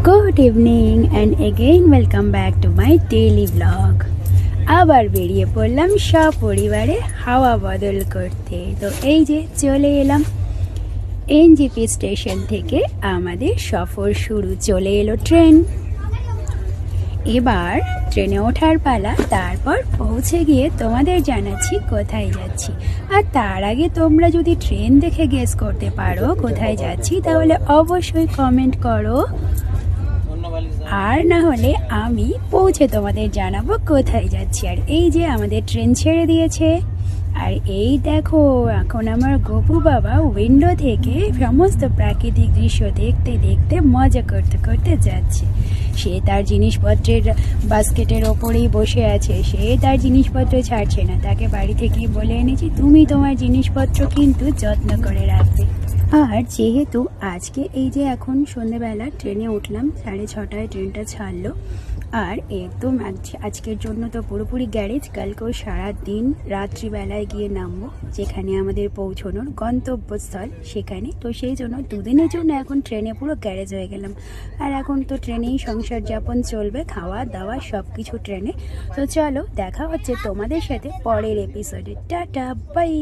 Good evening and again welcome back to my daily blog. আবার বেরিয়ে পড়লাম সপরিবারে হাওয়া বদল করতে। তো এই যে চলে এলাম এনজিপি স্টেশন থেকে, আমাদের সফর শুরু। চলে এলো ট্রেন। এবার ট্রেনে ওঠার পালা। তারপর পৌঁছে গিয়ে তোমাদের জানাচ্ছি কোথায় যাচ্ছি। আর তার আগে তোমরা যদি ট্রেন দেখে গেস করতে পারো কোথায় যাচ্ছি, তাহলে অবশ্যই কমেন্ট করো। আর না হলে আমি পৌঁছে তোমাদের জানাবো কোথায় যাচ্ছি। আর এই যে আমাদের ট্রেন ছেড়ে দিয়েছে। আর এই দেখো, এখন আমার গপু বাবা উইন্ডো থেকে সমস্ত প্রাকৃতিক দৃশ্য দেখতে দেখতে মজা করতে করতে যাচ্ছে। সে তার জিনিসপত্রের বাস্কেটের ওপরেই বসে আছে। সে তার জিনিসপত্র ছাড়ছে না। তাকে বাড়ি থেকে বলে এনেছি, তুমি তোমার জিনিসপত্র কিন্তু যত্ন করে রাখবে। আর যেহেতু আজকে এই যে এখন সন্ধেবেলা ট্রেনে উঠলাম, 6:30টায় ট্রেনটা ছাড়লো। আর একদম আজকের জন্য তো পুরোপুরি গ্যারেজ। কালকেও সারাদিন রাত্রিবেলায় গিয়ে নামবো যেখানে আমাদের পৌঁছানোর গন্তব্যস্থল সেখানে। তো সেই জন্য দুদিনের জন্য এখন ট্রেনে পুরো গ্যারেজ হয়ে গেলাম। আর এখন তো ট্রেনেই সংসার যাপন চলবে, খাওয়া দাওয়া সব কিছু ট্রেনে। তো চলো দেখা হচ্ছে তোমাদের সাথে পরের এপিসোডে। Tata bye.